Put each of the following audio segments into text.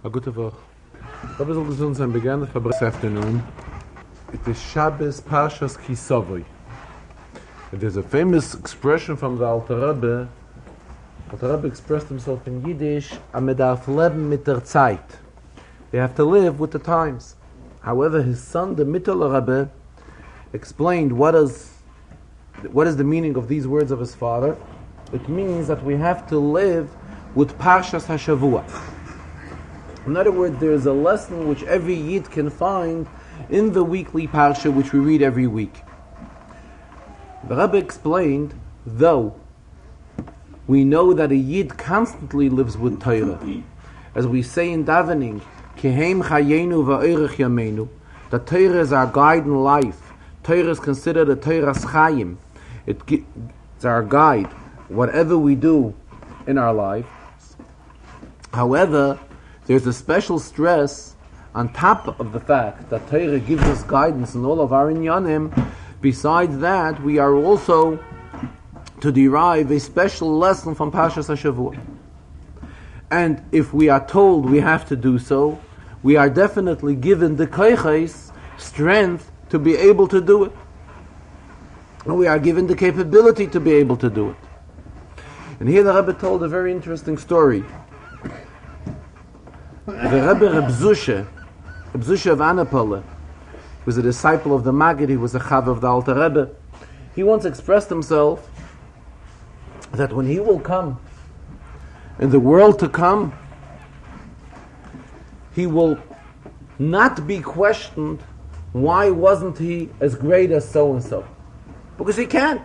A gute Woche. Rabbi soll gesund sein, begann this afternoon. It is Shabbos Parshas Kisavoi. There's a famous expression from the Alter Rebbe. Alter Rebbe expressed himself in Yiddish, "Amedarf leben mit der Zeit." They have to live with the times. However, his son, the Mittel Rebbe, explained what is the meaning of these words of his father. It means that we have to live with Parshas HaShavua. In other words, there is a lesson which every Yid can find in the weekly Parsha which we read every week. The Rebbe explained, though we know that a Yid constantly lives with Torah, as we say in davening, Kehem chayenu va'orech yameinu, that Torah is our guide in life. Torah is considered a Torah's chayim. It's our guide, whatever we do in our life. However, there's a special stress on top of the fact that Torah gives us guidance in all of our inyanim. Besides that, we are also to derive a special lesson from Parshas HaShavua. And if we are told we have to do so, we are definitely given the koiches, strength to be able to do it. And we are given the capability to be able to do it. And here the Rebbe told a very interesting story. The Rebbe Reb Zusha of Anapole, was a disciple of the Maggid. He was a Chav of the Alter Rebbe. He once expressed himself that when he will come, in the world to come, he will not be questioned, why wasn't he as great as so-and-so? Because he couldn't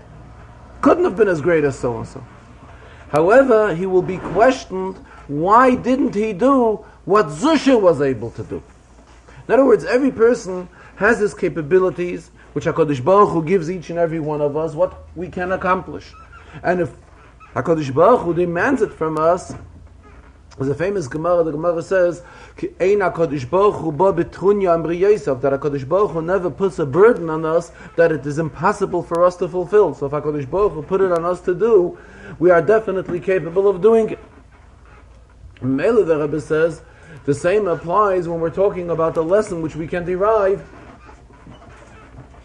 have been as great as so-and-so. However, he will be questioned, why didn't he do what Zusha was able to do? In other words, every person has his capabilities, which HaKadosh Baruch Hu gives each and every one of us, what we can accomplish. And if HaKadosh Baruch Hu demands it from us, there's a famous Gemara, the Gemara says, Ein HaKadosh Baruch Hu ba betrunya amri Yosef, that HaKadosh Baruch Hu never puts a burden on us that it is impossible for us to fulfill. So if HaKadosh Baruch Hu put it on us to do, we are definitely capable of doing it. Mele, the Rebbe says, the same applies when we're talking about the lesson which we can derive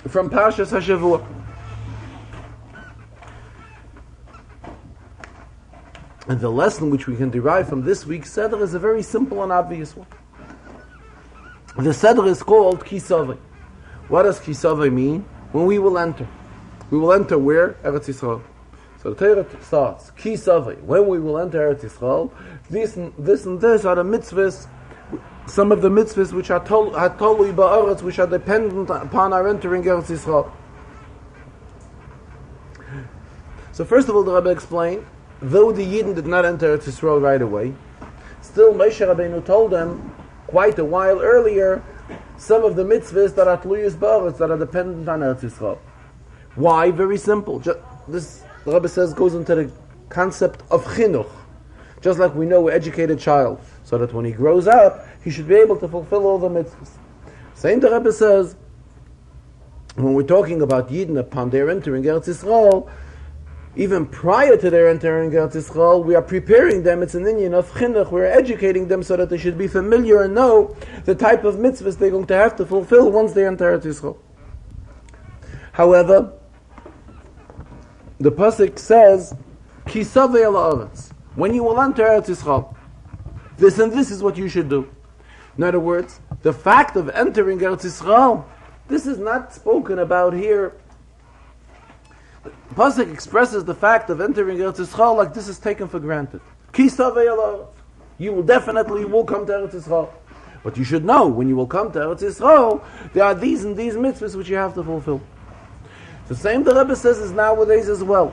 from Parshas HaShavua. And the lesson which we can derive from this week's Seder is a very simple and obvious one. The Seder is called Kisavei. What does Kisavei mean? When we will enter. We will enter where? Eretz Yisrael. So the Torah starts, Kisavei, when we will enter Eretz Yisrael, this and this are the mitzvahs, some of the mitzvahs which are tolui ba'aretz, which are dependent upon our entering Eretz Yisrael. So first of all, the Rebbe explained, though the Yidden did not enter Eretz Yisrael right away, still Moshe Rabbeinu told them quite a while earlier some of the mitzvahs that are tluyus ba'aretz, that are dependent on Eretz Yisrael. Why? Very simple. This, the Rebbe says, goes into the concept of chinuch. Just like we know an educated child, so that when he grows up, he should be able to fulfill all the mitzvahs. Same the Rebbe says, when we're talking about Yidden upon their entering Eretz Yisrael, even prior to their entering Eretz Yisrael, we are preparing them. It's an inyan of chinuch. We're educating them so that they should be familiar and know the type of mitzvahs they're going to have to fulfill once they enter Eretz Yisrael. However, the pasuk says, "Kisavei al haaretz." When you will enter Eretz Yisrael, this and this is what you should do. In other words, the fact of entering Eretz Yisrael, this is not spoken about here. The pasuk expresses the fact of entering Eretz Yisrael like this is taken for granted. Kisavei al haaretz. You will definitely come to Eretz Yisrael. But you should know, when you will come to Eretz Yisrael, there are these and these mitzvahs which you have to fulfill. The same the Rebbe says is nowadays as well.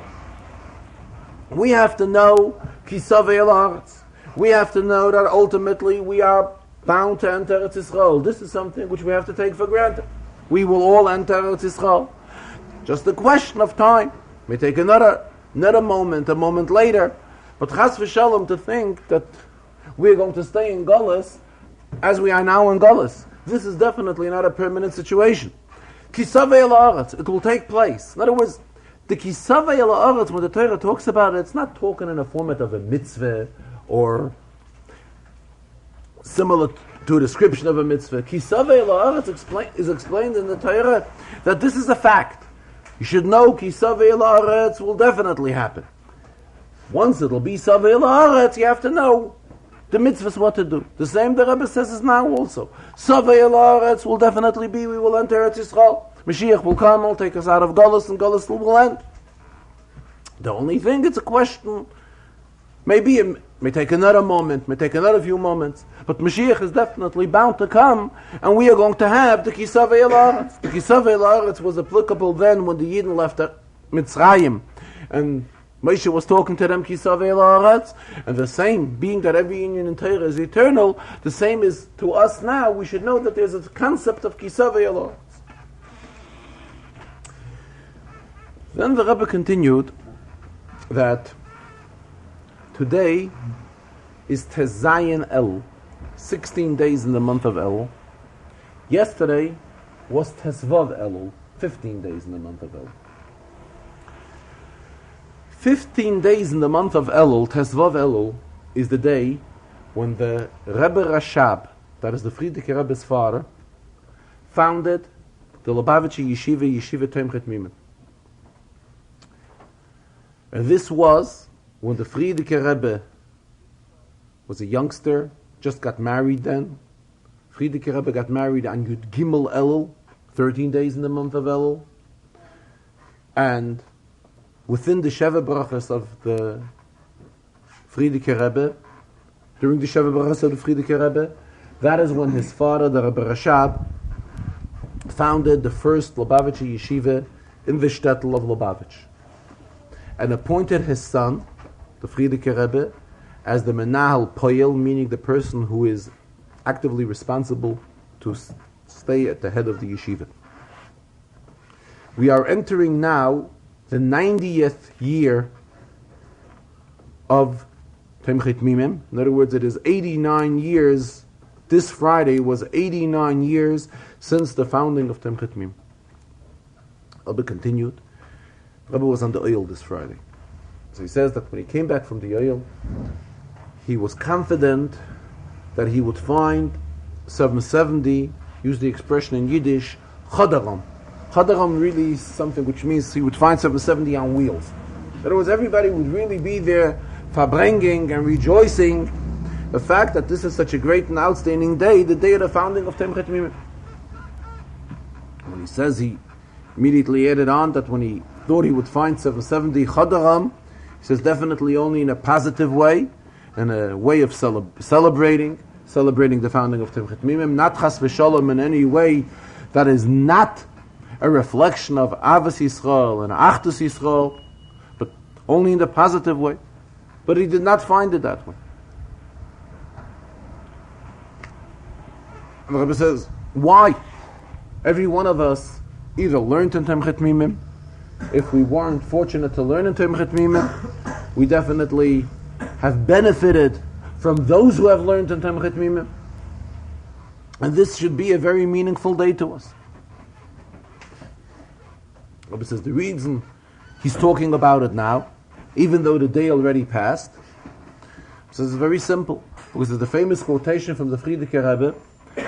We have to know Kisavei al haaretz. We have to know that ultimately we are bound to enter Eretz Yisrael. This is something which we have to take for granted. We will all enter Eretz Yisrael. Just a question of time. We take another moment, a moment later. But chas v'shalom to think that we are going to stay in Golus as we are now in Golus. This is definitely not a permanent situation. Kisavei al haaretz. It will take place. In other words, the Kisavei al haaretz, when the Torah talks about it, it's not talking in a format of a mitzvah or similar to a description of a mitzvah. Kisavei la'aretz is explained in the Torah that this is a fact. You should know Kisavei la'aretz will definitely happen. Once it'll be Savei la'aretz, you have to know the mitzvahs what to do. The same the Rebbe says is now also. Savei la'aretz will definitely be, we will enter Eretz Yisrael. Mashiach will come, will take us out of Golus, and Golus will end. The only thing, it's a question, maybe it may take another moment, may take another few moments, but Mashiach is definitely bound to come, and we are going to have the Kisavei la'aretz. The Kisavei la'aretz was applicable then when the Yidden left Mitzrayim, and Moshe was talking to them, Kisavei la'aretz, and the same, being that every union in Torah is eternal, the same is to us now. We should know that there's a concept of Kisavei la'aretz. Then the Rebbe continued that today is Tezayin El, 16 days in the month of El. Yesterday was Tesvav Elul, 15 days in the month of El. 15 days in the month of Elul, Tesvav Elul, is the day when the Rebbe Rashab, that is the Frierdiker Rebbe's father, founded the Lubavitcher Yeshiva Tomchet Mimim. And this was when the Frierdiker Rebbe was a youngster, just got married then. Frierdiker Rebbe got married on Yud Gimel Elul, 13 days in the month of Elul. And within the Sheva Brachas of the Frierdiker Rebbe, during the Sheva Brachas of the Frierdiker Rebbe, that is when his father, the Rebbe Rashab, founded the first Lubavitcher Yeshiva in the shtetl of Lubavitch, and appointed his son, the Frierdiker Rebbe, as the Menahel Poyel, meaning the person who is actively responsible to stay at the head of the yeshiva. We are entering now the 90th year of Tomchet Mimim. In other words, it is 89 years. This Friday was 89 years since the founding of Tomchet Mimim. Rebbe continued. Rebbe was on the oil this Friday. So he says that when he came back from the oil, he was confident that he would find 770, use the expression in Yiddish, Chadaram. Chadaram really is something which means he would find 770 on wheels. In other words, everybody would really be there Farbrengen and rejoicing the fact that this is such a great and outstanding day, the day of the founding of Tomchet Mimim. When he says, he immediately added on that when he thought he would find 770 Chadaram, he says definitely only in a positive way, in a way of celebrating the founding of Tomchet Mimim, not Chas v'Shalom in any way that is not a reflection of Avos Yisrael and Achdus Yisrael, but only in the positive way. But he did not find it that way. And the Rebbe says, why? Every one of us either learned in Tomchet Mimim. If we weren't fortunate to learn in Tomchet Mimim, we definitely have benefited from those who have learned in Tomchet Mimim. And this should be a very meaningful day to us. Rebbe says the reason he's talking about it now, even though the day already passed, says it's very simple. Because there's the famous quotation from the Frierdiker Rebbe,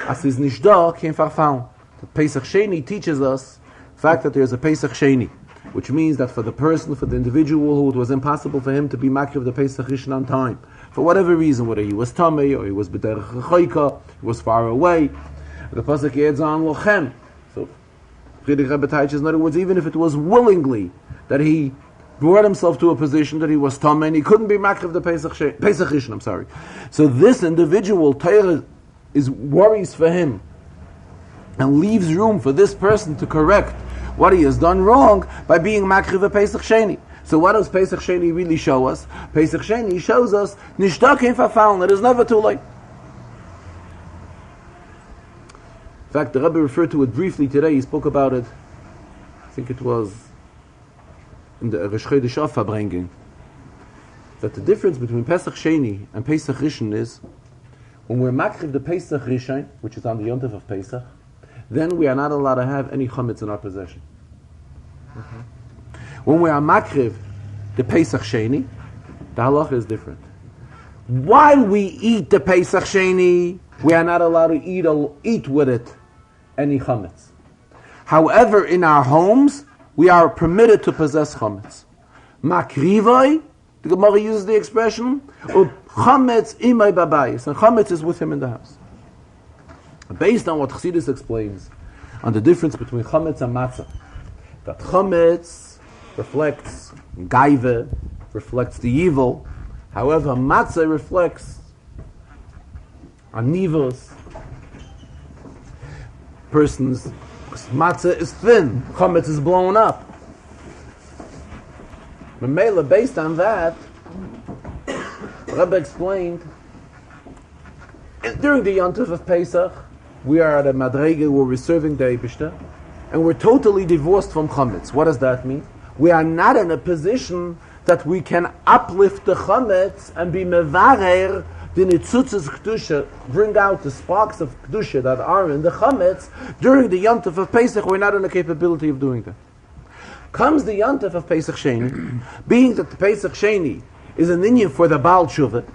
as is nicht da, kein Verfahren. The Pesach Sheni teaches us the fact that there's a Pesach Sheni, which means that for the person, for the individual who it was impossible for him to be makriv the Pesach Rishon on time, for whatever reason, whether he was tamei or he was b'derech choika, he was far away, the Pesach adds on lochem. So Frierdiker Rebbe teaches, in other words, even if it was willingly that he brought himself to a position that he was tamei and he couldn't be makriv the Pesach Rishon, So this individual, Torah is worries for him and leaves room for this person to correct what he has done wrong by being makriv a Pesach Sheni. So what does Pesach Sheni really show us? Pesach Sheni shows us nishta kein verfallen. It is never too late. In fact, the Rebbe referred to it briefly today. He spoke about it, I think it was in the Rosh Chodesh of Farbrengen, that the difference between Pesach Sheni and Pesach Rishon is when we're makriv the Pesach Rishon, which is on the Yontif of Pesach, then we are not allowed to have any chametz in our possession. When we are makriv the Pesach Sheni, the halacha is different. While we eat the Pesach Sheni, we are not allowed to eat with it any chametz. However, in our homes, we are permitted to possess chametz. Makrivoi, the Gemara uses the expression, chametz imay babayis, and chametz is with him in the house. Based on what Chassidus explains, on the difference between chametz and matzah, that chametz reflects gaiva, reflects the evil, however, matzah reflects anivos, person's matzah is thin, chametz is blown up. Memela, based on that, Rebbe explained, during the Yontif of Pesach, we are at a madrege where we're serving the Eibishter, and we're totally divorced from chametz. What does that mean? We are not in a position that we can uplift the chametz and be mevarer the nitzutzes kedusha, bring out the sparks of kedusha that are in the chametz. During the Yontif of Pesach, we're not in the capability of doing that. Comes the Yontif of Pesach Sheni, being that the Pesach Sheni is an inyan for the Baal Tshuva.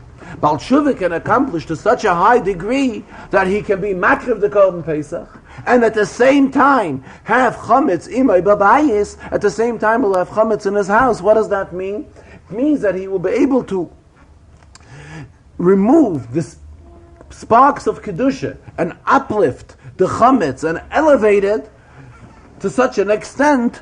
Baal Tshuva can accomplish to such a high degree that he can be makriv the Korban Pesach, and at the same time have chametz imay babayis. At the same time, he'll have chametz in his house. What does that mean? It means that he will be able to remove the sparks of kedusha and uplift the chametz and elevate it to such an extent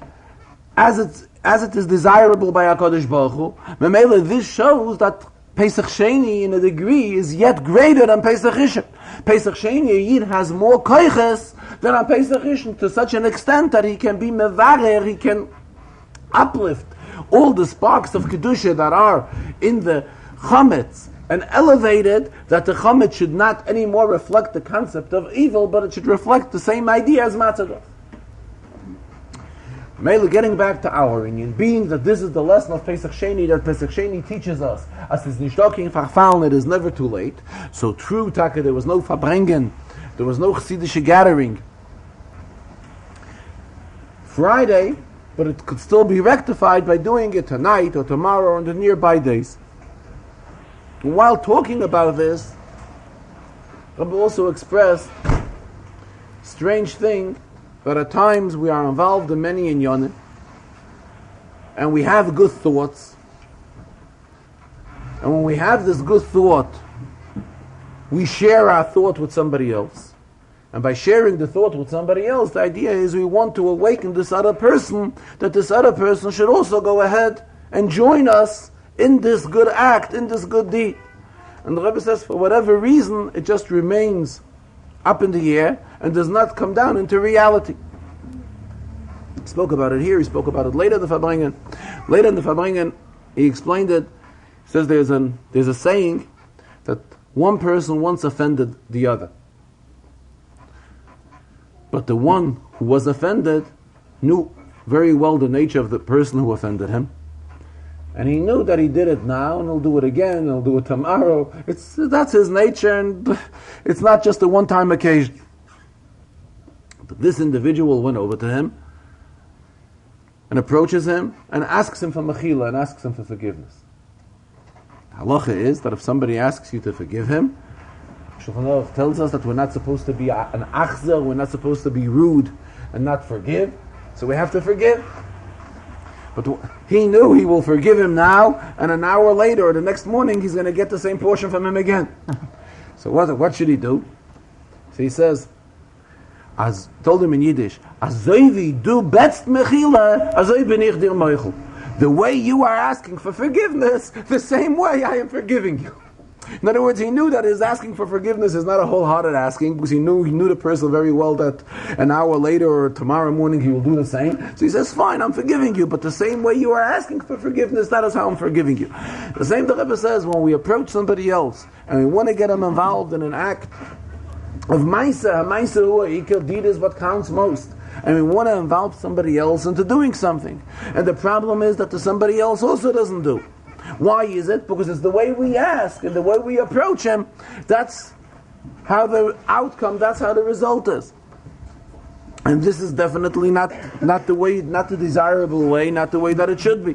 as it is desirable by HaKadosh Baruch Hu. Memele, this shows that Pesach Sheni in a degree is yet greater than Pesach Rishon. Pesach Sheni, a Yid has more koiches than on Pesach Rishon, to such an extent that he can be mevarer, he can uplift all the sparks of kedusha that are in the chametz and elevate it, that the chametz should not anymore reflect the concept of evil, but it should reflect the same idea as matzah does. Mele, getting back to our Indian, being that this is the lesson of Pesach Sheni, that Pesach Sheni teaches us, as is nicht talking verfallen, it is never too late. So true, Taka, there was no Farbrengen, there was no Chassidische gathering Friday, but it could still be rectified by doing it tonight or tomorrow or in the nearby days. And while talking about this, Rabbi also expressed strange thing, but at times we are involved in many inyanim, and we have good thoughts. And when we have this good thought, we share our thought with somebody else. And by sharing the thought with somebody else, the idea is we want to awaken this other person, that this other person should also go ahead and join us in this good act, in this good deed. And the Rebbe says, for whatever reason, it just remains up in the air and does not come down into reality. He spoke about it here, he spoke about it later in the Farbrengen. Later in the Farbrengen, he explained it. He says there's a saying that one person once offended the other. But the one who was offended knew very well the nature of the person who offended him. And he knew that he did it now, and he'll do it again, and he'll do it tomorrow. That's his nature, and it's not just a one-time occasion. But this individual went over to him, and approaches him, and asks him for mechila, and asks him for forgiveness. Halacha is that if somebody asks you to forgive him, Shulchan Aruch tells us that we're not supposed to be an achzer, we're not supposed to be rude, and not forgive, so we have to forgive. But he knew he will forgive him now, and an hour later or the next morning he's going to get the same portion from him again. So what should he do? So he says, as told him in Yiddish, "Azoivi du betst mechila, azoi bin ich dir moichel." The way you are asking for forgiveness, the same way I am forgiving you. In other words, he knew that his asking for forgiveness is not a wholehearted asking, because he knew the person very well that an hour later or tomorrow morning he will do the same. So he says, fine, I'm forgiving you, but the same way you are asking for forgiveness, that is how I'm forgiving you. The same the Rebbe says, when we approach somebody else and we want to get him involved in an act of Maisa Ikar deed is what counts most. And we want to involve somebody else into doing something. And the problem is that the somebody else also doesn't do. Why is it? Because it's the way we ask and the way we approach him. That's how the outcome, that's how the result is. And this is definitely not the way, not the desirable way, not the way that it should be.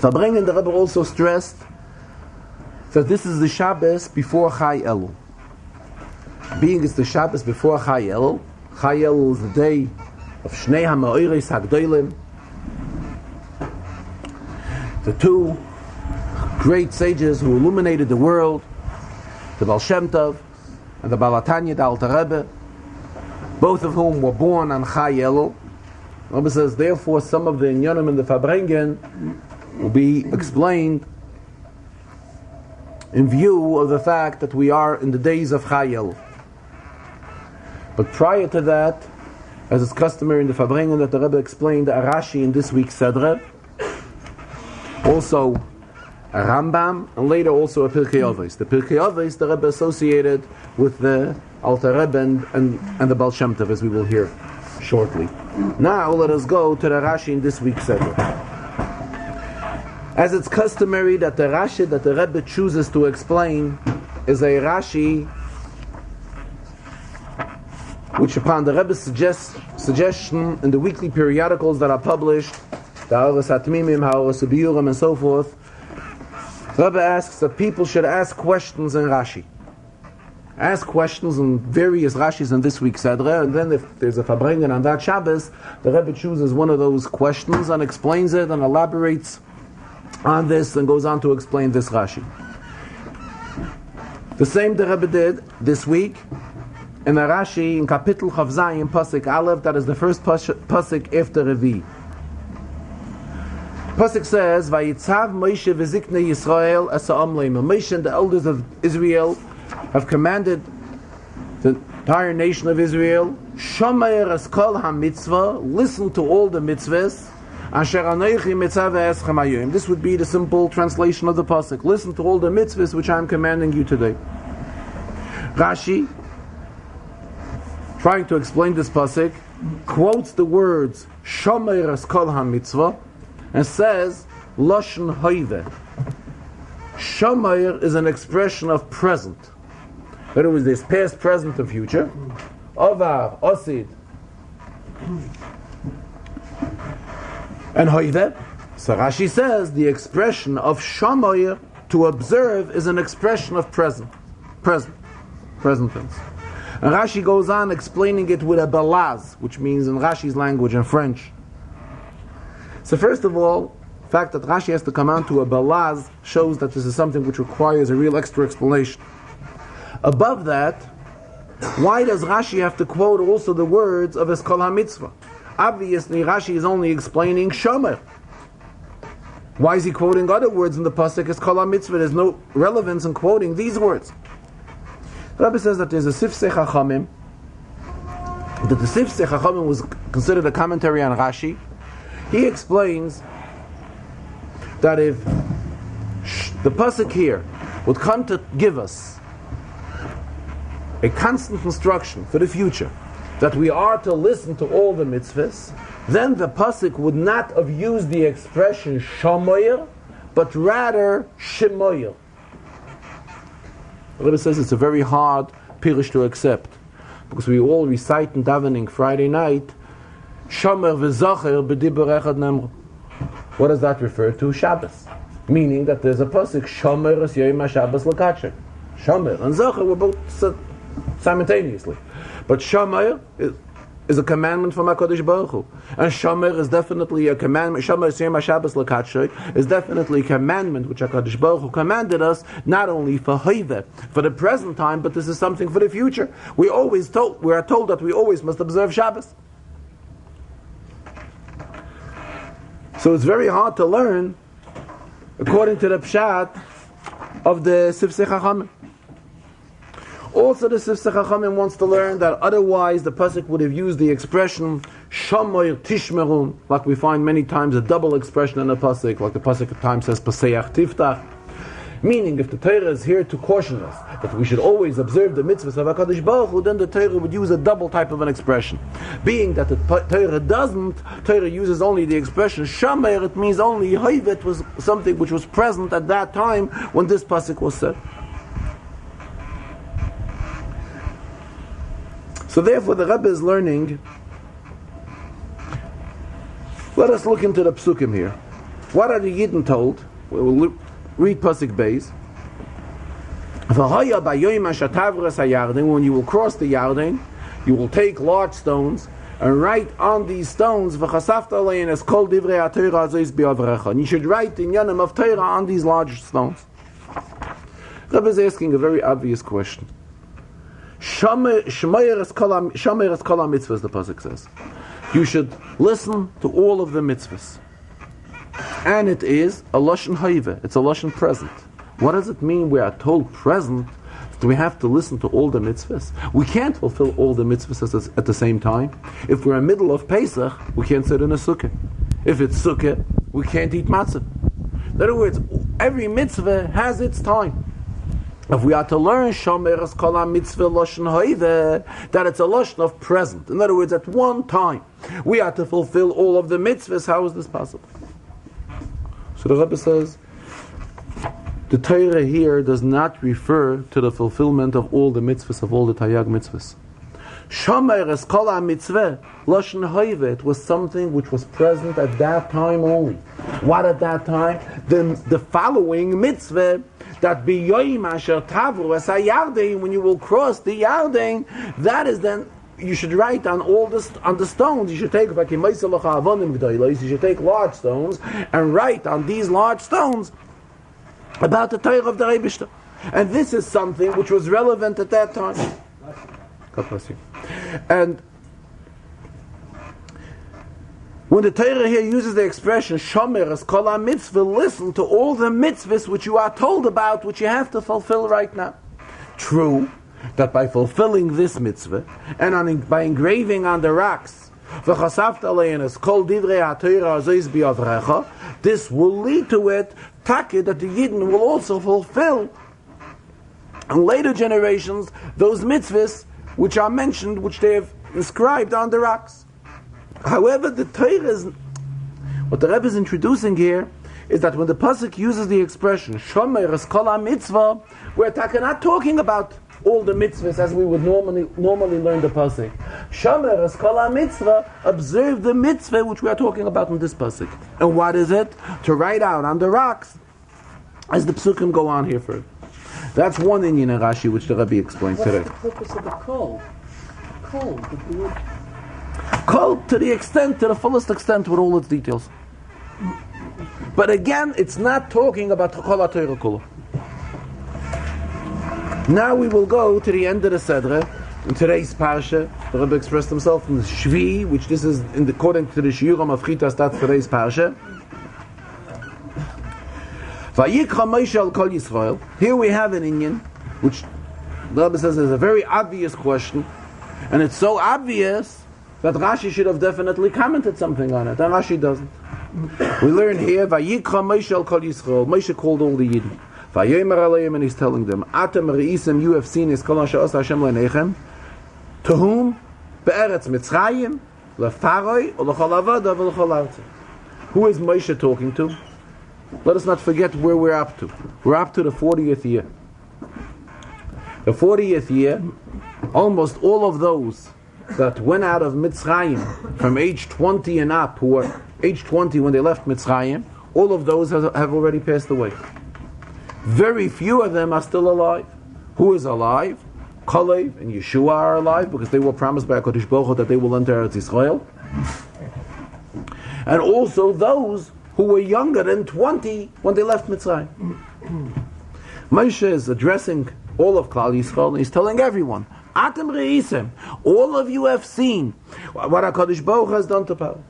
Farbrengen, the Rebbe also stressed So this is the Shabbos before Chai Elul. Being it's the Shabbos before Chai Elul is the day of Shnei HaMa'oros HaGdolim, the two great sages who illuminated the world, the Baal Shem Tov and the Baal HaTanya, the Alter Rebbe, both of whom were born on Chai Elul. The Rebbe says, therefore, some of the inyanim in the Farbrengen will be explained in view of the fact that we are in the days of Chai Elul. But prior to that, as is customary in the Farbrengen that the Rebbe explained, a Rashi in this week's Sedre, also a Rambam, and later also a Pirkei Avos. The Pirkei Avos the Rebbe associated with the Alter Rebbe and the Baal Shem Tov, as we will hear shortly. Now let us go to the Rashi in this week's Sedre. As it's customary that the Rashi that the Rebbe chooses to explain is a Rashi which, upon the Rebbe's suggestion in the weekly periodicals that are published, the Ha'oros HaTmimim, Ha'oros HaBiurim, and so forth, the Rebbe asks that people should ask questions in Rashi. Ask questions in various Rashis in this week's Sedre, and then if there's a Farbrengen on that Shabbos, the Rebbe chooses one of those questions and explains it and elaborates on this and goes on to explain this Rashi. The same the Rebbe did this week in a Rashi in Kapitel Chav Zayin Pasuk Aleph, that is the first Pasuk after Revi. Pasuk says, "Vayitzav Moshe v'ziknei Yisrael as ha'am leimah." Moshe and the elders of Israel have commanded the entire nation of Israel, "Shomer es kol ha-mitzvah," listen to all the mitzvahs. Asher anochi mitzvah eschem hayom. This would be the simple translation of the pasuk. Listen to all the mitzvahs which I am commanding you today. Rashi, trying to explain this pasuk, quotes the words "Shomer es kol ha-mitzvah" and says "Lashon hoive." Shomer is an expression of present. In other words, there's past, present, and future. Ovar, osid, and hoive. So Rashi says the expression of shomer, to observe, is an expression of present tense. And Rashi goes on explaining it with a balaz, which means in Rashi's language, in French. So first of all, the fact that Rashi has to come on to a balaz shows that this is something which requires a real extra explanation. Above that, why does Rashi have to quote also the words of Eskol HaMitzvah? Obviously, Rashi is only explaining Shomer. Why is he quoting other words in the pasuk Eskol HaMitzvah? There's no relevance in quoting these words. The Rebbe says that there's a Sifsei Chachamim, that the Sifsei Chachamim was considered a commentary on Rashi. He explains that if the pasuk here would come to give us a constant instruction for the future that we are to listen to all the mitzvahs, then the pasuk would not have used the expression shomoyer, but rather shemoyer. The Rebbe says it's a very hard pirush to accept, because we all recite in davening Friday night, shomer v'zacher b'dibur echad nemru. What does that refer to? Shabbos. Meaning that there's a pasuk, shomer es yoyim ha-Shabbos l'kacher. Shomer and zacher were both simultaneously. But shomer is a commandment from HaKadosh Baruch Hu. And shomer is definitely a commandment. Shomer es yoyim ha-Shabbos l'kacher is definitely a commandment which HaKadosh Baruch Hu commanded us, not only for hoive, for the present time, but this is something for the future. We are told that we always must observe Shabbos. So it's very hard to learn according to the pshat of the Sifsei Chachamim. Also, the Sifsei Chachamim wants to learn that otherwise the pasuk would have used the expression Shomer Tishmerun, like we find many times a double expression in the pasuk, like the pasuk at times says Paseach Tiftach. Meaning, if the Torah is here to caution us that we should always observe the mitzvahs of HaKadosh Baruch Hu, then the Torah would use a double type of an expression. Being that the Torah doesn't, Torah uses only the expression Shomer, it means only Hoivet was something which was present at that time when this pasuk was said. So therefore the Rebbe is learning. Let us look into the psukim here. What are the Yidden told? We will read Pasuk Beis. When you will cross the Yarden, you will take large stones and write on these stones, and you should write the Yanim of Torah on these large stones. Rebbe is asking a very obvious question. Shomer kol mitzvahs, the pasuk says. You should listen to all of the mitzvahs. And it is a lashon haive, it's a lashon present. What does it mean we are told present? Do we have to listen to all the mitzvahs? We can't fulfill all the mitzvahs at the same time. If we're in the middle of Pesach, we can't sit in a sukkah. If it's sukkah, we can't eat matzah. In other words, every mitzvah has its time. If we are to learn Shomer kol mitzvah lashon haive, that it's a lashon of present. In other words, at one time, we are to fulfill all of the mitzvahs. How is this possible? So the Rebbe says, the Torah here does not refer to the fulfillment of all the mitzvahs, of all the Taryag mitzvahs. Shomer kol mitzvah lashon haive, it was something which was present at that time only. What at that time? The following mitzvah, that biyoyim asher Tavo as Yarden, when you will cross the Yarden, that is then you should write on on the stones. You should take you should take large stones and write on these large stones about the Torah of the Eibishter. And this is something which was relevant at that time. God bless you. And when the Torah here uses the expression Shomer kol mitzvah, listen to all the mitzvahs which you are told about, which you have to fulfill right now. True that by fulfilling this mitzvah and by engraving on the rocks, this will lead to it that the Yidden will also fulfill in later generations those mitzvahs which are mentioned, which they have inscribed on the rocks. However, the Torah what the Rebbe is introducing here is that when the pasuk uses the expression Shomer kol mitzvah, we're not talking about all the mitzvahs as we would normally learn the pasuk. Shomer kol mitzvah, observe the mitzvah which we are talking about in this pasuk. And what is it? To write out on the rocks, as the psukim go on here further. That's one inyan in Rashi which the Rebbe explains today. What's the purpose of the kol? Kol, Kol to the fullest extent with all its details. But again, it's not talking about Kol HaTorah Kula. Now we will go to the end of the Sedra. In today's Parsha, the Rebbe expressed himself in the Shvi, which this is according to the Shiurim of Chitas, that's today's Parsha. Vayikra Moshe al Kol Yisrael. Here we have an inyan, which the Rebbe says is a very obvious question, and it's so obvious that Rashi should have definitely commented something on it, and Rashi doesn't. We learn here, Vayikra Moshe al Kol Yisrael. Moshe called all the Yidden. Vayomer aleim, and he's telling them, Atem re'isim, you have seen is kol asher osa Hashem leinechem. To whom? Be'eretz Mitzrayim, lefaroi, or l'chol avada, v'l'chol artzah. Who is Moshe talking to? Let us not forget where we're up to. We're up to the 40th year. The 40th year, almost all of those that went out of Mitzrayim from age 20 and up, who were age 20 when they left Mitzrayim, all of those have already passed away. Very few of them are still alive. Who is alive? Kalev and Yeshua are alive because they were promised by HaKadosh Baruch Hu that they will enter Eretz Yisrael. And also those who were younger than 20 when they left Mitzrayim. Moshe is addressing all of Klal Yisrael and he's telling everyone, Atem re'isem, all of you have seen what HaKadosh Baruch Hu has done to Paro.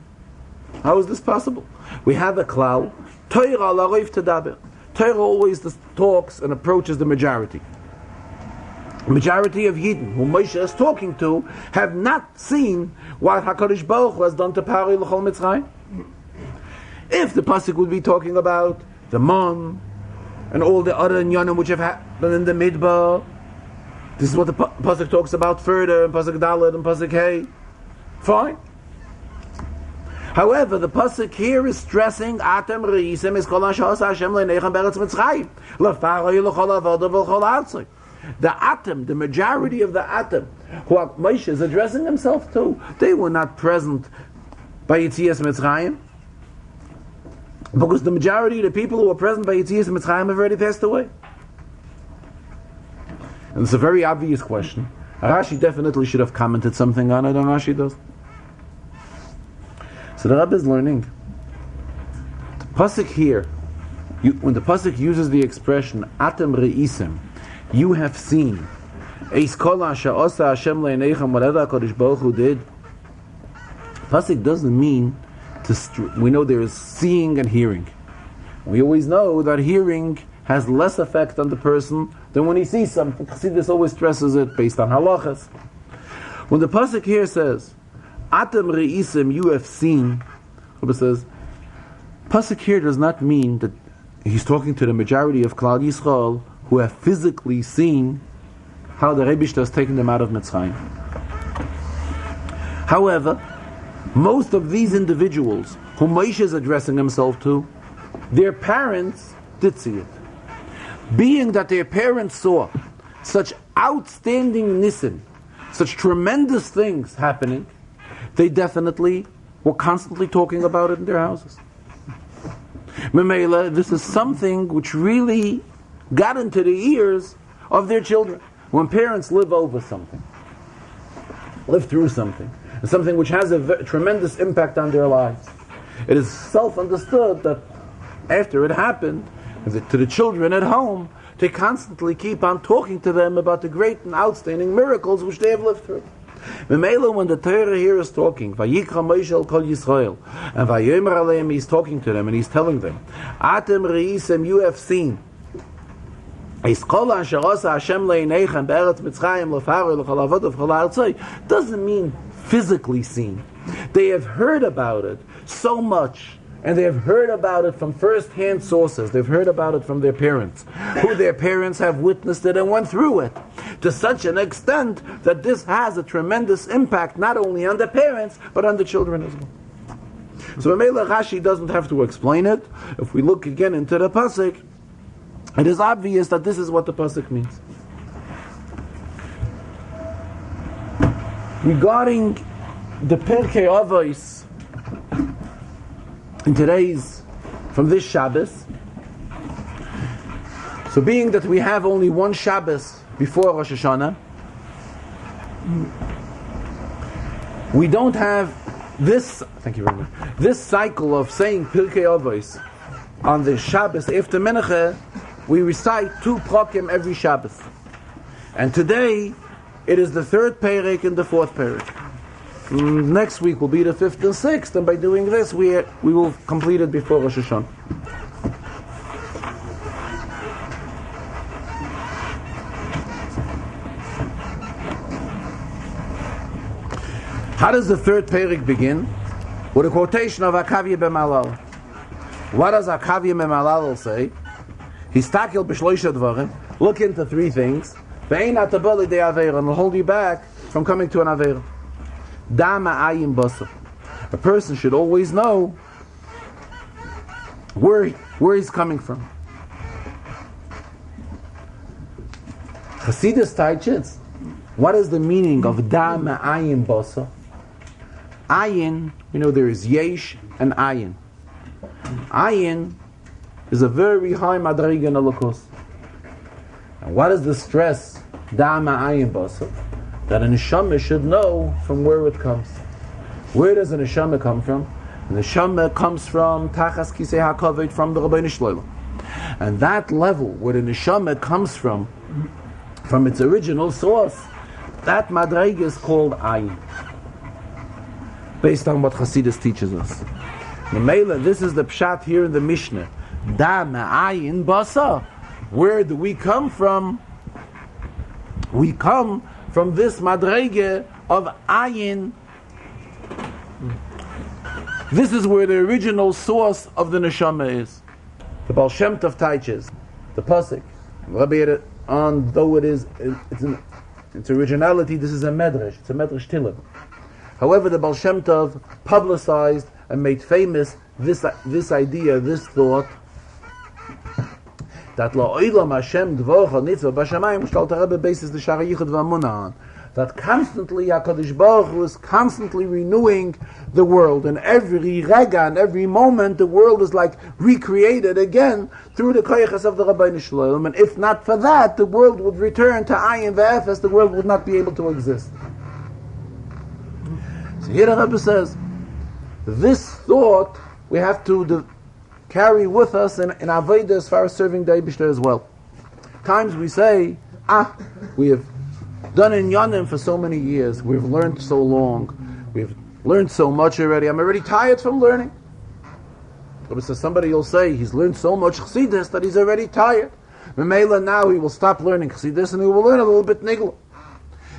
How is this possible? We have a Klal, Torah la'roif tedaber. Torah always talks and approaches the majority. The majority of Yidden, who Moshe is talking to, have not seen what HaKadosh Baruch Hu has done to Paro l'chol Mitzrayim. If the pasuk would be talking about the Mon and all the other inyanim which have happened in the Midbar, this is what the pasuk talks about further in pasuk Dalet and pasuk Hey. Fine. However, the pasuk here is stressing Atem re'isem is kol asher osa Hashem leinechem be'eretz Mitzrayim lefaroi l'chol avada v'l'chol artzah. The Atem, the majority of the Atem, who Moshe is addressing himself to, they were not present by Yetzias Mitzrayim, because the majority of the people who were present by Yetzias Mitzrayim have already passed away. And it's a very obvious question. Rashi definitely should have commented something on it, and Rashi does. So the Rebbe is learning. The pasuk here, when the pasuk uses the expression "Atem reisim," you have seen. Eis kol asher osa Hashem le'neicham, whatever HaKadosh Baruch Hu did. Pasuk doesn't mean we know there is seeing and hearing. We always know that hearing has less effect on the person than when he sees something. Chassidus always stresses it based on halachas. When the pasuk here says, "Atem reisim," you have seen, Rebbe says, pasuk here does not mean that he's talking to the majority of Klal Yisrael who have physically seen how the Rebbe has taken them out of Mitzrayim. However, most of these individuals whom Moshe is addressing himself to, their parents did see it. Being that their parents saw such outstanding nisim, such tremendous things happening, they definitely were constantly talking about it in their houses. Memela, this is something which really got into the ears of their children. When parents live over something, live through something which has a tremendous impact on their lives, it is self-understood that after it happened, to the children at home, they constantly keep on talking to them about the great and outstanding miracles which they have lived through. Memela, when the Torah here is talking, Vayikra Moshe el Kol Yisrael, and Vayomer Aleim, he's talking to them and he's telling them, Atem reisim, you have seen. Doesn't mean physically seen. They have heard about it so much, and they have heard about it from first-hand sources. They've heard about it from their parents, who their parents have witnessed it and went through it, to such an extent that this has a tremendous impact not only on the parents, but on the children as well. So Mamela Rashi doesn't have to explain it. If we look again into the pasuk, it is obvious that this is what the pasuk means. Regarding the Pirkei Avos in today's, from this Shabbos, so being that we have only one Shabbos before Rosh Hashanah, we don't have this, thank you very much, this cycle of saying Pirkei Avos on the Shabbos after Menachah. We recite 2 prakim every Shabbos. And today, it is the 3rd perek and the 4th perek. Next week will be the 5th and 6th, and by doing this, we will complete it before Rosh Hashanah. How does the 3rd perek begin? With a quotation of Akavya B'Malal. What does Akavya B'Malal say? Histakil b'shloisha dvarim. Look into 3 things. Ve'ein atabali de aveira, and will hold you back from coming to an aveira. Dama ayim basa. A person should always know where he's coming from. Chassidus teaches, what is the meaning of dama ayim basa? Ayin, we know there is yesh and ayin. Ayin is a very high madriga in Elokus. And what is the stress? Dama ayin basa, that a neshama should know from where it comes. Where does a neshama come from? The neshama comes from Tachas Kisei HaKavod, from the Rabbeinu Shlomo. And that level where the neshama comes from its original source, that madriga is called ayin, based on what Chassidus teaches us. Memela, this is the pshat here in the Mishnah. Dama ayin basa. Where do we come from? We come from this madrege of ayin. This is where the original source of the neshama is. The Baal Shem Tov teaches the pasuk. Rabbi had it on, though its originality, this is a medrash. It's a medrash tilim. However, the Baal Shem Tov publicized and made famous this idea, this thought, that la'olam Hashem dvorcha nitzvah b'shamayim, which the Alter Rebbe bases the Shara Yichud v'Amunah on, that constantly HaKadosh Baruch Hu is constantly renewing the world, and every rega and every moment the world is like recreated again through the koyches of the Rabbeinu Shalom. And if not for that, the world would return to ayin ve'efes, the world would not be able to exist. So here the Rebbe says, this thought we have to carry with us in Avodah as far as serving the Eibishter as well. Times we say, we have done in Yanim for so many years, we've learned so long, we've learned so much already, I'm already tired from learning. So somebody will say, he's learned so much Chassidus that he's already tired. Memela, now he will stop learning Chassidus and he will learn a little bit Nigla.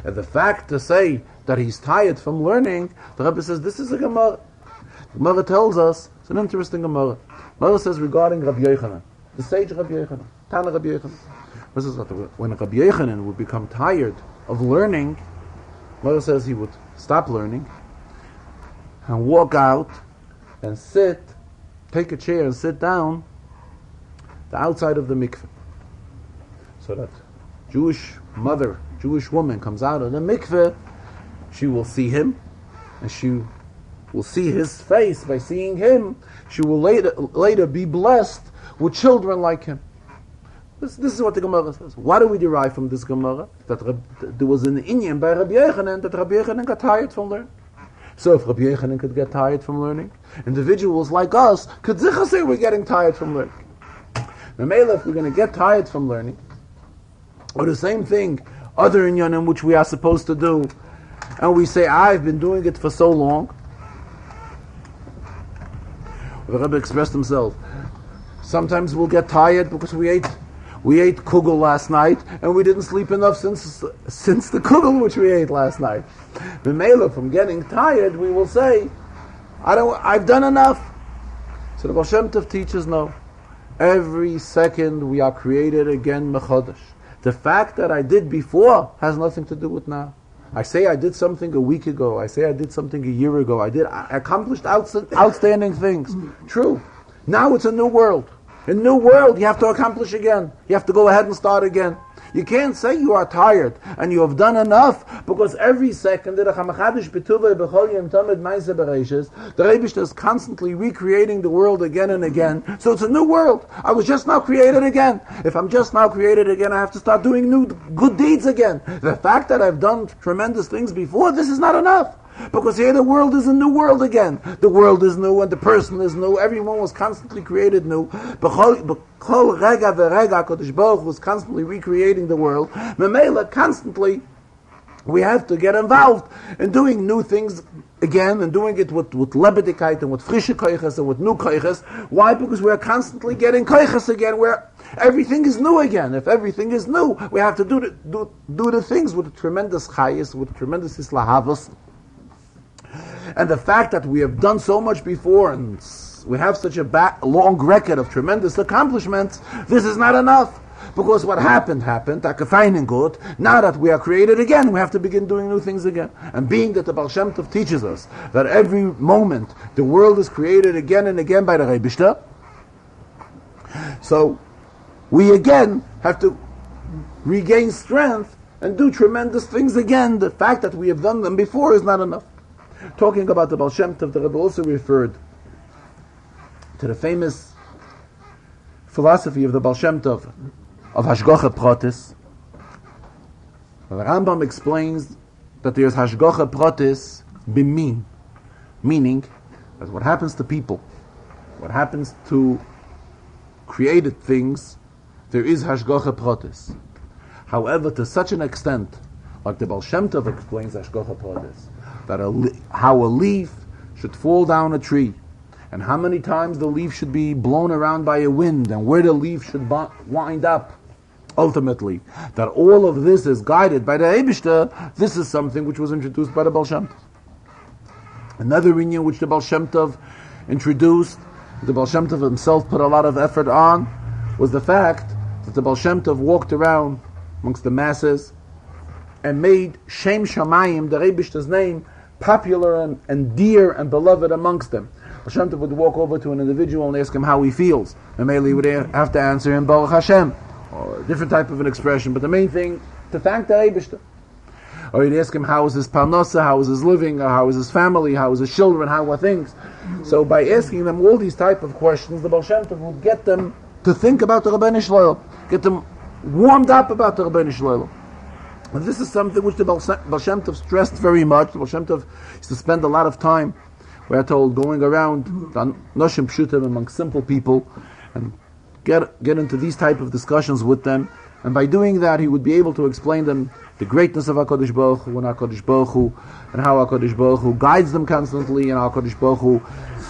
And the fact to say that he's tired from learning, the Rebbe says, this is a Gemara. The Gemara tells us, it's an interesting Gemara. Gemara says regarding Rabbi Yochanan, the sage Rabbi Yochanan, Tana Rabbi Yochanan. This is when Rabbi Yochanan would become tired of learning, Gemara says he would stop learning and walk out and sit, take a chair and sit down the outside of the mikveh. So that Jewish mother, Jewish woman comes out of the mikveh, she will see him, and she will see his face. By seeing him, she will later be blessed with children like him. This is what the Gemara says. What do we derive from this Gemara? That there was an inyan by Rabbi Yochanan that Rabbi Yochanan got tired from learning. So if Rabbi Yochanan could get tired from learning, individuals like us could say we're getting tired from learning. Mamela, if we're going to get tired from learning, or the same thing, other inyanim which we are supposed to do, and we say, I've been doing it for so long. The Rebbe expressed himself. Sometimes we'll get tired because we ate kugel last night and we didn't sleep enough since the kugel which we ate last night. Memela, from getting tired, we will say, I've done enough. So the Baal Shem Tov teaches no. Every second we are created again mechodesh. The fact that I did before has nothing to do with now. I say I did something a week ago. I say I did something a year ago. I accomplished outstanding things. True. Now it's a new world. A new world you have to accomplish again. You have to go ahead and start again. You can't say you are tired and you have done enough, because every second the Rebbe is constantly recreating the world again and again. So it's a new world. I was just now created again. If I'm just now created again, I have to start doing new good deeds again. The fact that I've done tremendous things before, this is not enough. Because here the world is a new world again. The world is new and the person is new. Everyone was constantly created new. B'chol rega v'rega HaKadosh Baruch Hu was constantly recreating the world. Memela, constantly we have to get involved in doing new things again, and doing it with lebedigkeit and with frische koiches and with new koiches. Why? Because we are constantly getting koiches again, where everything is new again. If everything is new, we have to do the things with a tremendous chayis, with a tremendous islahavos. And the fact that we have done so much before and we have such a long record of tremendous accomplishments, this is not enough. Because what happened, fine good. Now that we are created again, we have to begin doing new things again. And being that the Baal Shem Tov teaches us that every moment the world is created again and again by the Rebishter, so we again have to regain strength and do tremendous things again. The fact that we have done them before is not enough. Talking about the Baal Shem Tov, the Rebbe also referred to the famous philosophy of the Baal Shem Tov of Hashgacha Pratis. The Rambam explains that there is Hashgacha Pratis b'min, meaning that what happens to people, what happens to created things, there is Hashgacha Pratis. However, to such an extent, like the Baal Shem Tov explains Hashgacha Pratis, that how a leaf should fall down a tree, and how many times the leaf should be blown around by a wind, and where the leaf should wind up ultimately, that all of this is guided by the Eibishter. This is something which was introduced by the Baal Shem Tov. Another inyan which the Baal Shem Tov introduced, the Baal Shem Tov himself put a lot of effort on, was the fact that the Baal Shem Tov walked around amongst the masses and made Shem Shamayim, the Eibishter's name, popular and dear and beloved amongst them. Baal Shem Tov would walk over to an individual and ask him how he feels, and maybe he would have to answer him Baruch Hashem, or a different type of an expression, but the main thing, to thank the Eibishter. or you'd ask him how is his parnasa, how is his living, or how is his family, how is his children, how are things. So by asking them all these type of questions, the Baal Shem Tov would get them to think about the Rabbeinu Shlomo, get them warmed up about the Rabbeinu Shlomo. And this is something which the Baal Shem Tov stressed very much. The Baal Shem Tov used to spend a lot of time, we're told, going around Noshim Pshutim among simple people and get into these type of discussions with them. And by doing that, he would be able to explain them the greatness of HaKadosh Baruch Hu and HaKadosh Baruch Hu, and how HaKadosh Baruch Hu guides them constantly, and how HaKadosh Baruch Hu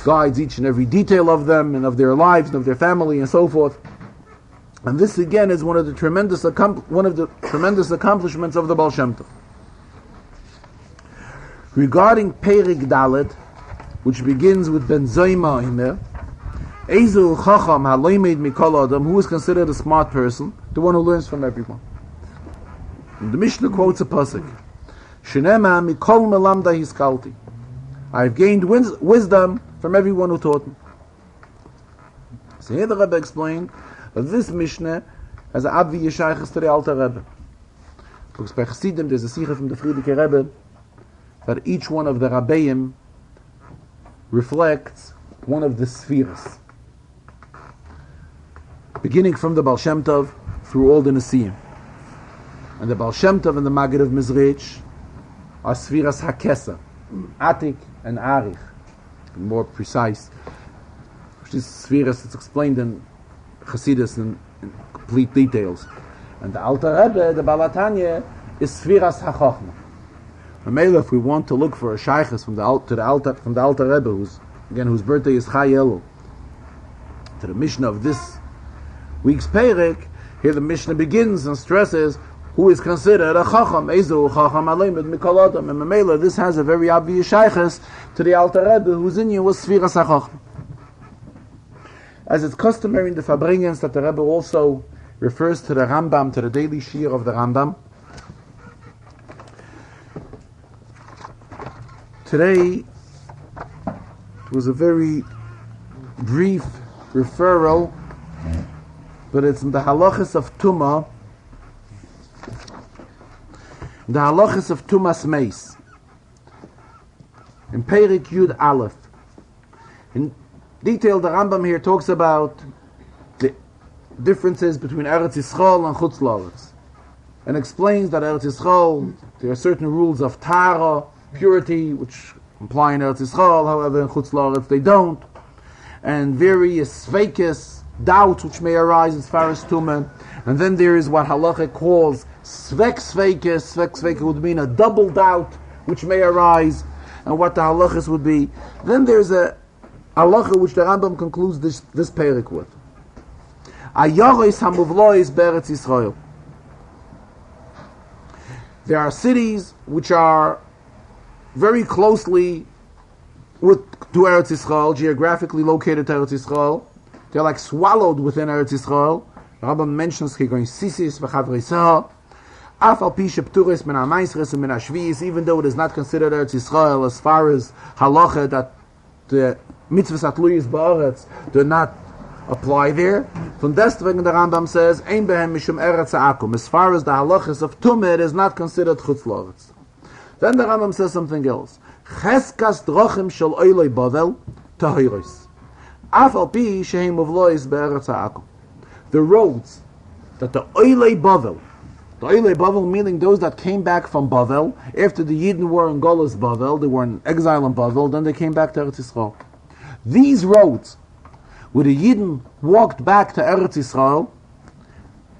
guides each and every detail of them and of their lives and of their family and so forth. And this again is one of the tremendous accomplishments of the Baal Shem Tov. Regarding Perik Dalet, which begins with Ben Zoyma in there, Ezu Chacham Haloimed Mikol Adam, who is considered a smart person, the one who learns from everyone. And the Mishnah quotes a pasuk, Shenema Mikol Melamda Hiskalti. I've gained wisdom from everyone who taught me. So here the Rebbe explained that this Mishnah has an Abvi Yeshaychus to the Alter Rebbe. Because by Chassidim there's a Sikha from the Friedrich Rebbe that each one of the Rabbeim reflects one of the spheres, beginning from the Baal Shem Tov through all the Nesiim. And the Baal Shem Tov and the Maggid of Mizrich are spheres HaKesser, Atik and Arich, more precise. Which is spheres that's explained in Chassidus in complete details. And the Alter Rebbe, the Baal HaTanya, is spheres HaChochma. And maybe if we want to look for a shaykhs from the Alter Rebbe, whose birthday is Chai Elul, to the Mishnah of this week's Perek, here the Mishnah begins and stresses who is considered a Chacham, Ezu Chacham Aleimid Mikol Adam. And Mamela, this has a very obvious shaykhs to the Alter Rebbe, whose in you was Sfiras HaChacham. As it's customary in the Farbrengens that the Rebbe also refers to the Rambam, to the daily Shir of the Rambam. Today, it was a very brief referral, but it's in the halachas of Tumah, the halachas of Tumas Meis, in Perik Yud Aleph. In detail, the Rambam here talks about the differences between Eretz Yisrael and Chutz La'aretz, and explains that Eretz Yisrael, there are certain rules of Tara, purity, which imply in Eretz Yisrael, however in Chutz La'aretz they don't, and various sveikis, doubts which may arise as far as Tumah. And then there is what Halacha calls svek sveikis. Svek sveikis would mean a double doubt which may arise, and what the halachas would be. Then there's a halacha which the Rambam concludes this perik with. Ayaros hamuvlois be'eretz Yisrael. There are cities which are very closely to Eretz Yisrael, geographically located to Eretz Yisrael. They're like swallowed within Eretz Yisrael. The Rambam mentions Sisis v'chavreisah, afal pi shepturis min ha'maisres and min ha'shviis, even though it is not considered Eretz Yisrael as far as halacha that the mitzvahs atluyis ba'aretz do not apply there. From deswegen the Rambam says, ein behem mishum eretz ha'akum. As far as the halachas of Tumah, it is not considered chutz la'aretz. Then the Rambam says something else. Cheskas drochim shel oilei bavel tahiros. Afal pi shehem uvlois be'eretz ha'akum. The roads that the oilei bavel, meaning those that came back from Bavel, after the Yidden were in Golos Bavel, they were in exile in Bavel, then they came back to Eretz Yisrael. These roads, where the Yidden walked back to Eretz Yisrael,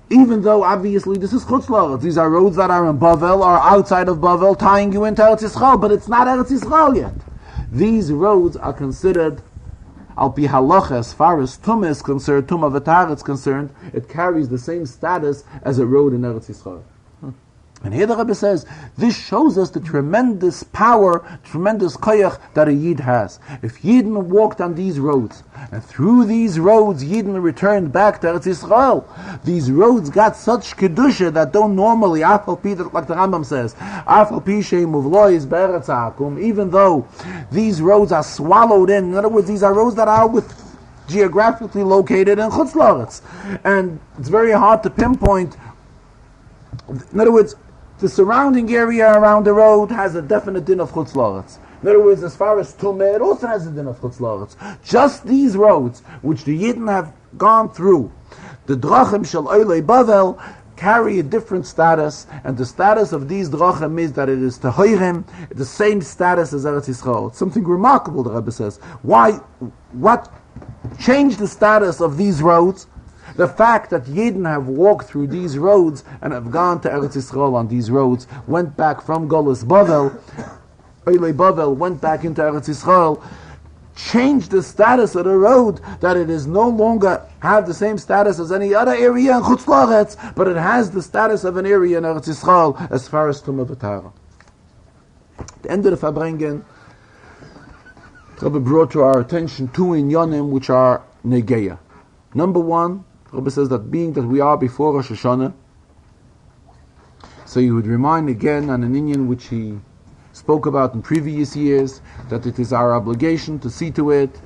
even though obviously this is Chutz La'aretz, these are roads that are in Bavel or outside of Bavel, tying you into Eretz Yisrael, but it's not Eretz Yisrael yet. These roads are considered Al pi halacha, as far as Tumah is concerned, Tumah v'Tahara is concerned, it carries the same status as a road in Eretz Yisrael. And here the Rebbe says, this shows us the tremendous power, tremendous koyach that a Yid has. If Yidden walked on these roads, and through these roads Yidden returned back to Eretz Yisrael, these roads got such kedusha that don't normally, afal pi, like the Rambam says, afal pi sheim uvlois be'eretz ha'akum, even though these roads are swallowed in other words, these are roads that are geographically located in Chutz La'aretz. And it's very hard to pinpoint, in other words, the surrounding area around the road has a definite din of chutz la'aretz. In other words, as far as Tumeh, it also has a din of chutz la'aretz. Just these roads, which the Yidden have gone through, the drachim shel oilei Bavel, carry a different status, and the status of these drachim is that it is tehoirem, the same status as Eretz Yisrael. It's something remarkable, the Rebbe says. Why? What changed the status of these roads? The fact that Yidden have walked through these roads and have gone to Eretz Yisrael on these roads, went back from Golus Bavel, Oilei Bavel, went back into Eretz Yisrael, changed the status of the road, that it is no longer have the same status as any other area in Chutz La'aretz, but it has the status of an area in Eretz Yisrael as far as Tumah V'Tara. The end of the Farbrengen, Rabbi brought to our attention two inyanim which are negeya. Number one, Rabbi says that being that we are before Rosh Hashanah, so you would remind again on an inyan which he spoke about in previous years, that it is our obligation to see to it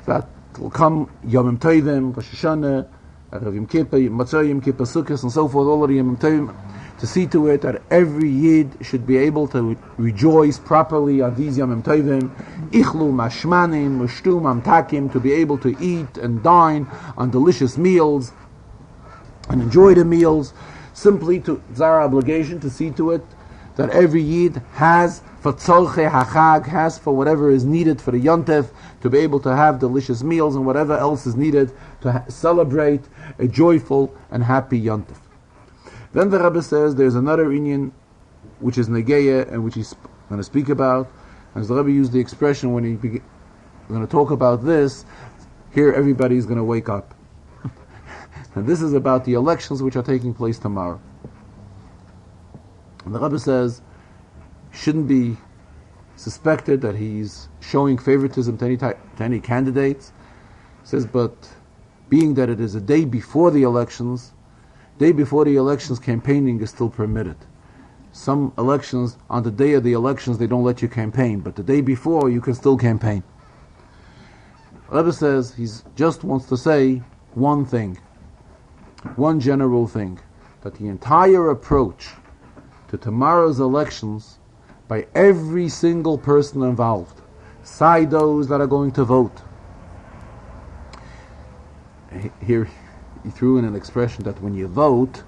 that will come Yom Tovim, Rosh Hashanah, Erev Yom Kippur, Matzah Yom Kippur, Sukkot, and so forth, all of the Yom Tovim, to see to it that every Yid should be able to rejoice properly on these Yom Tovim, Ichlu Mashmanim, Mushtu Mamtakim, to be able to eat and dine on delicious meals and enjoy the meals. Simply to, it's our obligation to see to it that every Yid has for tzorchei hachag, has for whatever is needed for the Yontef, to be able to have delicious meals and whatever else is needed to celebrate a joyful and happy Yontef. Then the Rebbe says there's another inyan which is negeya and which he's going to speak about. As the Rebbe used the expression when we're going to talk about this, here everybody's going to wake up. And this is about the elections which are taking place tomorrow. And the Rebbe says, shouldn't be suspected that he's showing favoritism to any candidates. He says, but being that it is a day before the elections, campaigning is still permitted. Some elections, on the day of the elections, they don't let you campaign, but the day before, you can still campaign. Rebbe says he just wants to say one thing, one general thing, that the entire approach to tomorrow's elections by every single person involved, side those that are going to vote. Here he threw in an expression that when you vote,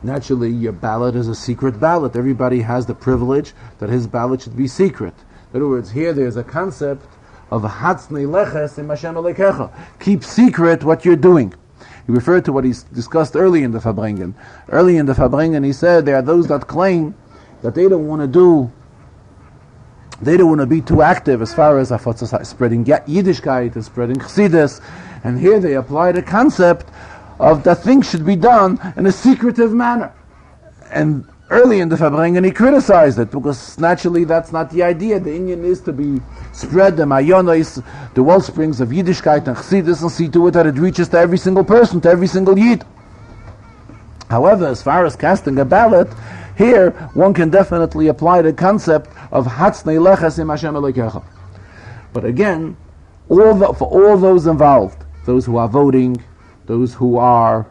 naturally your ballot is a secret ballot. Everybody has the privilege that his ballot should be secret. In other words, here there's a concept of hatznei leches im Hashem Elokecha. Keep secret what you're doing. He referred to what he discussed early in the Farbrengen. Early in the Farbrengen he said there are those that claim that they don't want to be too active as far as spreading Yiddishkeit and spreading Chassidus, and here they apply the concept of that things should be done in a secretive manner. And early in the Farbrengen he criticized it, because naturally that's not the idea. The Indian is to be spread the mayonos, the wellsprings of Yiddishkeit and Chassidus, and see to it that it reaches to every single person, to every single Yid. However, as far as casting a ballot, here one can definitely apply the concept of hatznei leches im Hashem Elokecha. But again, for all those involved, those who are voting, those who are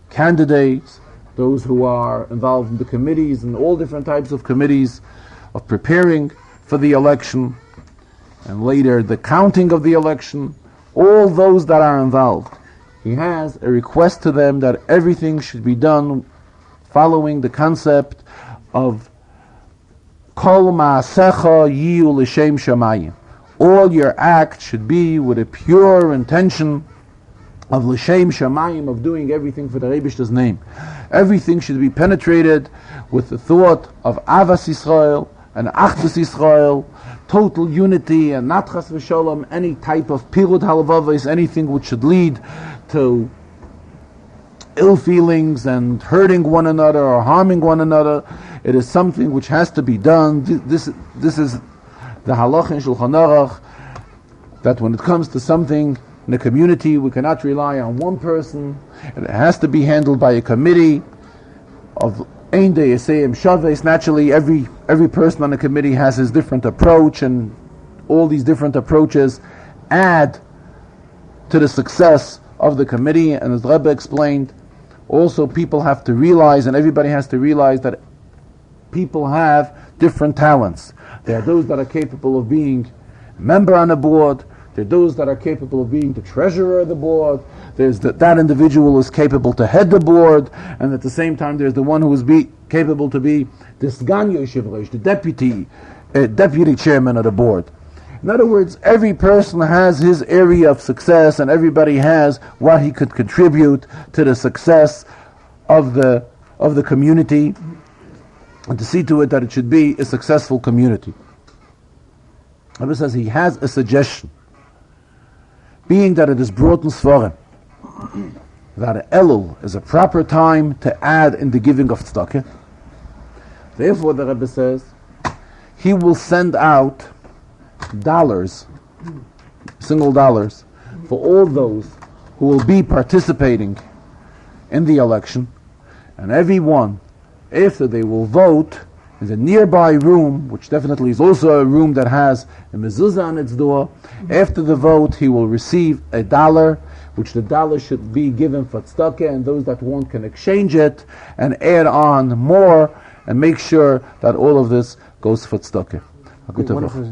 candidates, those who are involved in the committees and all different types of committees of preparing for the election, and later the counting of the election, all those that are involved, he has a request to them that everything should be done following the concept of Kol ma'asecha yiyu l'shem shamayim. All your acts should be with a pure intention of l'shem shamayim, of doing everything for the Eibishter's name. Everything should be penetrated with the thought of Avas Yisrael and Achdus Yisrael, total unity, and not chas v'sholom any type of pirud halvavos, anything which should lead to ill feelings and hurting one another or harming one another. It is something which has to be done. This is the halach in Shulchan Aruch, that when it comes to something in a community, we cannot rely on one person. It has to be handled by a committee of Ein De'eseim Shabbos. Naturally, every person on the committee has his different approach, and all these different approaches add to the success of the committee. And as the Rebbe explained, also people have to realize, and everybody has to realize, that People have different talents. There are those that are capable of being a member on a board. There are those that are capable of being the treasurer of the board. There's that individual is capable to head the board, and at the same time there's the one who is capable to be the Sgan Yoshev-Reish, the deputy chairman of the board. In other words, every person has his area of success, and everybody has what he could contribute to the success of the community, and to see to it that it should be a successful community. Rebbe says he has a suggestion, being that it is brought in Svarim, that Elul is a proper time to add in the giving of tzedakah. Therefore, the Rebbe says he will send out dollars, single dollars, for all those who will be participating in the election, and everyone, after they will vote, in the nearby room, which definitely is also a room that has a mezuzah on its door, after the vote he will receive $1, which the dollar should be given for tzedakah, and those that want can exchange it and add on more and make sure that all of this goes for tzedakah.